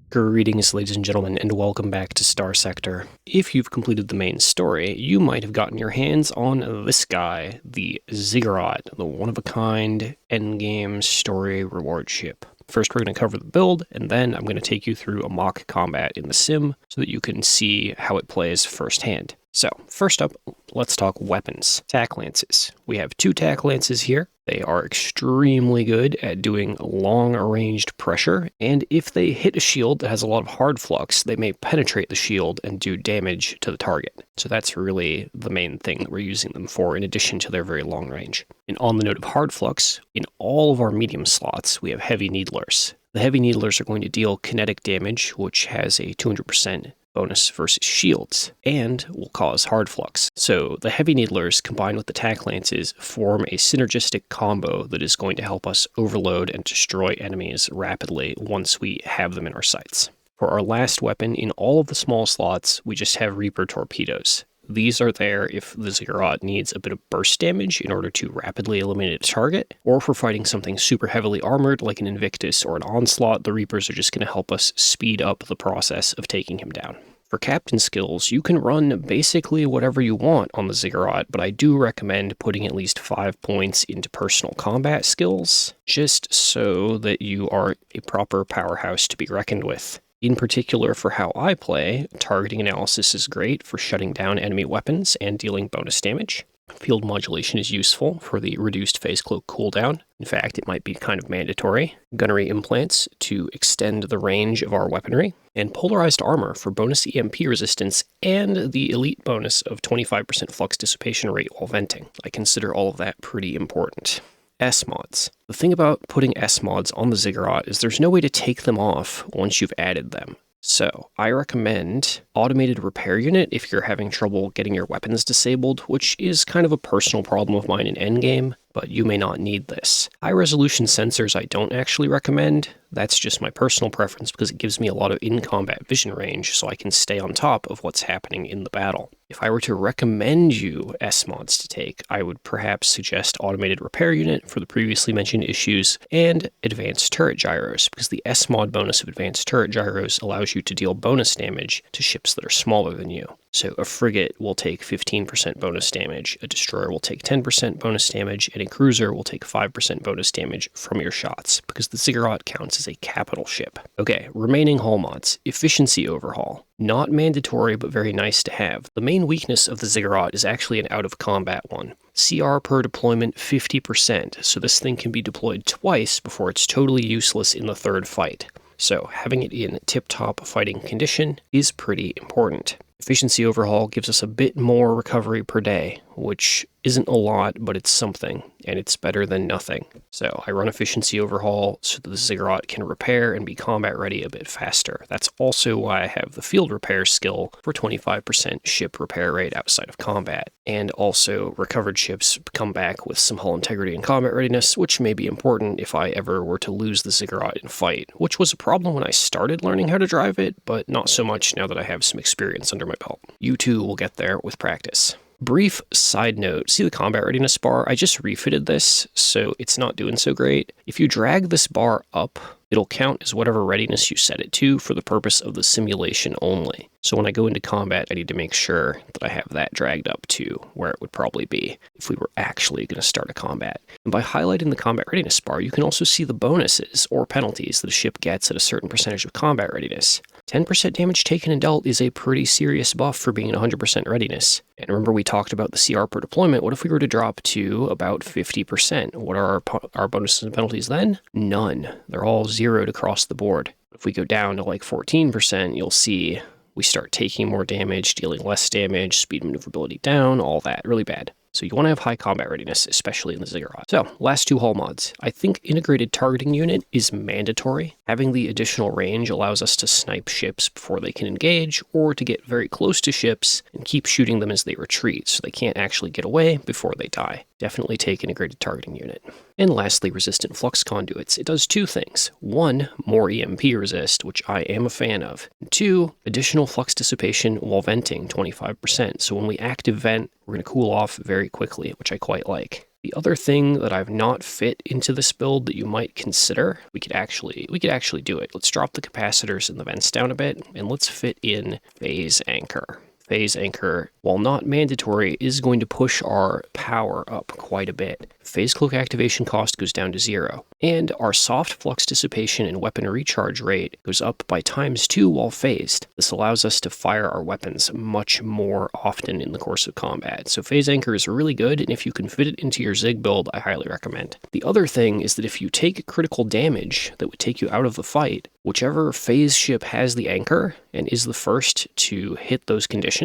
Greetings, ladies and gentlemen, and welcome back to Starsector. If you've completed the main story, you might have gotten your hands on this guy, the Ziggurat, the one-of-a-kind endgame story reward ship. First, we're going to cover the build, and then I'm going to take you through a mock combat in the sim so that you can see how it plays firsthand. So, first up, let's talk weapons. Tack lances. We have 2 tack lances here. They are extremely good at doing long-ranged pressure, and if they hit a shield that has a lot of hard flux, they may penetrate the shield and do damage to the target. So that's really the main thing that we're using them for, in addition to their very long range. And on the note of hard flux, in all of our medium slots, we have heavy needlers. The heavy needlers are going to deal kinetic damage, which has a 200% bonus versus shields, and will cause hard flux. So the heavy needlers combined with the tack lances form a synergistic combo that is going to help us overload and destroy enemies rapidly once we have them in our sights. For our last weapon, in all of the small slots, we just have Reaper torpedoes. These are there if the Ziggurat needs a bit of burst damage in order to rapidly eliminate a target, or if we're fighting something super heavily armored like an Invictus or an Onslaught, the Reapers are just going to help us speed up the process of taking him down. For captain skills, you can run basically whatever you want on the Ziggurat, but I do recommend putting at least 5 points into personal combat skills, just so that you are a proper powerhouse to be reckoned with. In particular, for how I play, targeting analysis is great for shutting down enemy weapons and dealing bonus damage. Field modulation is useful for the reduced phase cloak cooldown. In fact, it might be kind of mandatory. Gunnery implants to extend the range of our weaponry. And polarized armor for bonus EMP resistance and the elite bonus of 25% flux dissipation rate while venting. I consider all of that pretty important. S-mods. The thing about putting S-mods on the Ziggurat is there's no way to take them off once you've added them. So, I recommend Automated Repair Unit if you're having trouble getting your weapons disabled, which is kind of a personal problem of mine in endgame, but you may not need this. High-resolution sensors I don't actually recommend. That's just my personal preference because it gives me a lot of in-combat vision range so I can stay on top of what's happening in the battle. If I were to recommend you S-mods to take, I would perhaps suggest Automated Repair Unit for the previously mentioned issues and Advanced Turret Gyros, because the S-mod bonus of Advanced Turret Gyros allows you to deal bonus damage to ships that are smaller than you. So a frigate will take 15% bonus damage, a destroyer will take 10% bonus damage, and a cruiser will take 5% bonus damage from your shots, because the Ziggurat counts as a capital ship. Okay, remaining hull mods. Efficiency overhaul. Not mandatory, but very nice to have. The main weakness of the Ziggurat is actually an out-of-combat one. CR per deployment 50%, so this thing can be deployed twice before it's totally useless in the third fight. So having it in tip-top fighting condition is pretty important. Efficiency overhaul gives us a bit more recovery per day, which isn't a lot, but it's something, and it's better than nothing. So I run efficiency overhaul so that the Ziggurat can repair and be combat ready a bit faster. That's also why I have the field repair skill for 25% ship repair rate outside of combat. And also recovered ships come back with some hull integrity and combat readiness, which may be important if I ever were to lose the Ziggurat in fight, which was a problem when I started learning how to drive it, but not so much now that I have some experience under my belt. You too will get there with practice. Brief side note, see the combat readiness bar? I just refitted this, so it's not doing so great. If you drag this bar up, it'll count as whatever readiness you set it to for the purpose of the simulation only. So when I go into combat, I need to make sure that I have that dragged up to where it would probably be if we were actually going to start a combat. And by highlighting the combat readiness bar, you can also see the bonuses or penalties that a ship gets at a certain percentage of combat readiness. 10% damage taken and dealt is a pretty serious buff for being at 100% readiness. And remember we talked about the CR per deployment. What if we were to drop to about 50%? What are our bonuses and penalties then? None. They're all zeroed across the board. If we go down to like 14%, you'll see we start taking more damage, dealing less damage, speed maneuverability down, all that. Really bad. So you want to have high combat readiness, especially in the Ziggurat. So, last 2 hull mods. I think integrated targeting unit is mandatory. Having the additional range allows us to snipe ships before they can engage, or to get very close to ships and keep shooting them as they retreat, so they can't actually get away before they die. Definitely take integrated targeting unit. And lastly, resistant flux conduits. It does 2 things. 1, more EMP resist, which I am a fan of. And 2, additional flux dissipation while venting, 25%. So when we active vent, we're going to cool off very quickly, which I quite like. The other thing that I've not fit into this build that you might consider, we could actually do it. Let's drop the capacitors and the vents down a bit, and let's fit in phase anchor. Phase anchor, while not mandatory, is going to push our power up quite a bit. Phase cloak activation cost goes down to 0, and our soft flux dissipation and weapon recharge rate goes up by ×2 while phased. This allows us to fire our weapons much more often in the course of combat. So phase anchor is really good, and if you can fit it into your Zig build, I highly recommend. The other thing is that if you take critical damage that would take you out of the fight, whichever phase ship has the anchor and is the first to hit those conditions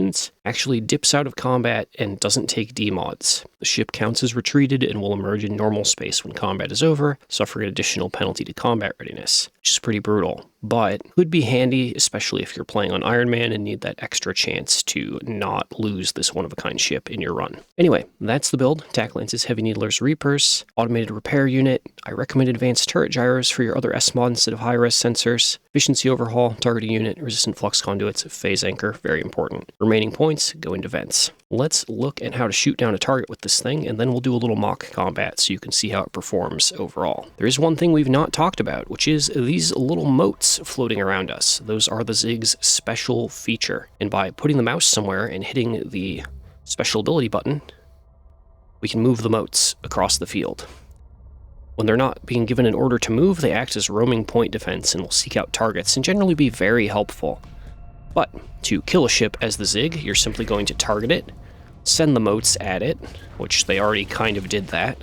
actually dips out of combat and doesn't take demods. The ship counts as retreated and will emerge in normal space when combat is over, suffering an additional penalty to combat readiness, which is pretty brutal, but could be handy, especially if you're playing on Iron Man and need that extra chance to not lose this one-of-a-kind ship in your run. Anyway, that's the build. Tack Lances, Heavy Needlers, Reapers, Automated Repair Unit. I recommend Advanced Turret Gyros for your other S-Mod instead of high-res sensors. Efficiency Overhaul, Targeting Unit, Resistant Flux Conduits, Phase Anchor, very important. Remaining points go into vents. Let's look at how to shoot down a target with this thing, and then we'll do a little mock combat so you can see how it performs overall. There is one thing we've not talked about, which is these little motes floating around us. Those are the Zig's special feature, and by putting the mouse somewhere and hitting the special ability button, we can move the motes across the field. When they're not being given an order to move, they act as roaming point defense and will seek out targets and generally be very helpful. But to kill a ship as the Zig, you're simply going to target it, send the motes at it, which they already kind of did that,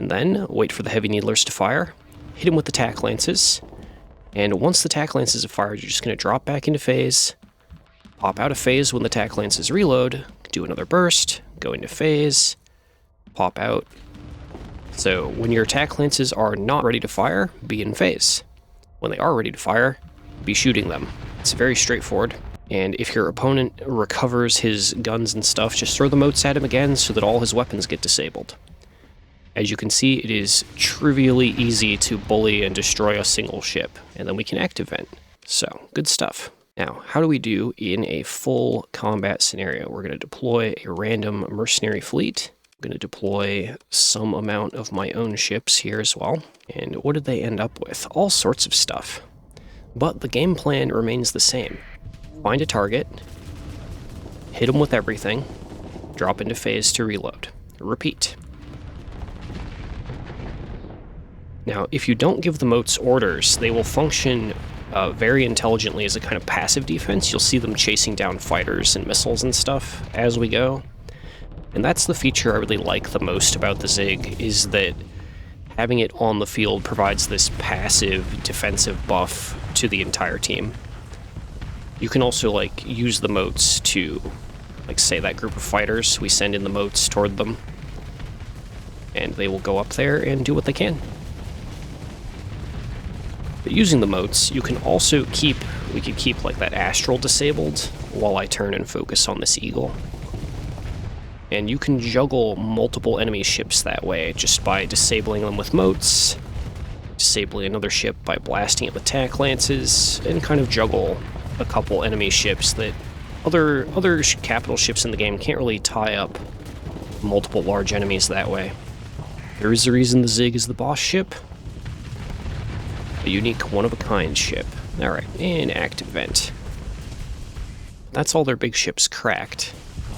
and then wait for the Heavy Needlers to fire, hit him with the Tack Lances, and once the Tack Lances have fired, you're just going to drop back into phase, pop out of phase when the Tack Lances reload, do another burst, go into phase, pop out. So when your Tack Lances are not ready to fire, be in phase. When they are ready to fire, be shooting them. It's very straightforward. And if your opponent recovers his guns and stuff, just throw the motes at him again so that all his weapons get disabled. As you can see, it is trivially easy to bully and destroy a single ship, and then we can active vent. So, good stuff. Now, how do we do in a full combat scenario? We're going to deploy a random mercenary fleet. I'm going to deploy some amount of my own ships here as well. And what did they end up with? All sorts of stuff. But the game plan remains the same. Find a target, hit them with everything, drop into phase to reload. Repeat. Now, if you don't give the motes orders, they will function very intelligently as a kind of passive defense. You'll see them chasing down fighters and missiles and stuff as we go. And that's the feature I really like the most about the Zig, is that having it on the field provides this passive defensive buff to the entire team. You can also, use the motes to, say that group of fighters, we send in the motes toward them, and they will go up there and do what they can. But using the motes, you can also we could keep, that astral disabled while I turn and focus on this eagle. And you can juggle multiple enemy ships that way, just by disabling them with motes, disabling another ship by blasting it with Tack Lances, and kind of juggle a couple enemy ships that other capital ships in the game can't really tie up multiple large enemies that way. There is a reason the Zig is the boss ship. A unique one-of-a-kind ship. Alright, and active vent. That's all their big ships cracked.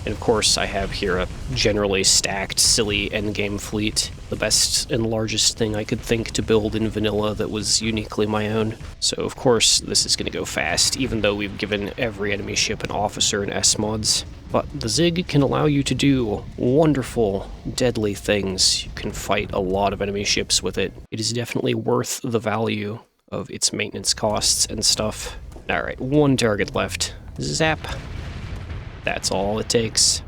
And of course, I have here a generally stacked, silly endgame fleet. The best and largest thing I could think to build in vanilla that was uniquely my own. So of course, this is going to go fast, even though we've given every enemy ship an officer and S-mods. But the Zig can allow you to do wonderful, deadly things. You can fight a lot of enemy ships with it. It is definitely worth the value of its maintenance costs and stuff. Alright, one target left. Zap. That's all it takes.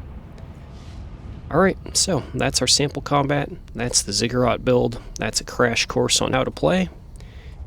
Alright, so that's our sample combat. That's the Ziggurat build. That's a crash course on how to play.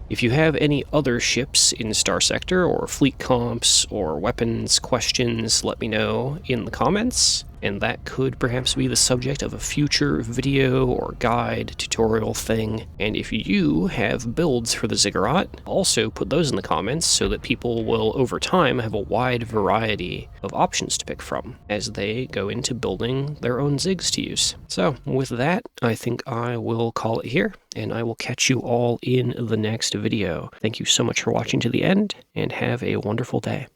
If you have any other ships in Starsector, or fleet comps, or weapons questions, let me know in the comments. and that could perhaps be the subject of a future video or guide tutorial thing. And if you have builds for the Ziggurat, also put those in the comments so that people will over time have a wide variety of options to pick from as they go into building their own Zigs to use. So with that, I think I will call it here, and I will catch you all in the next video. Thank you so much for watching to the end, and have a wonderful day.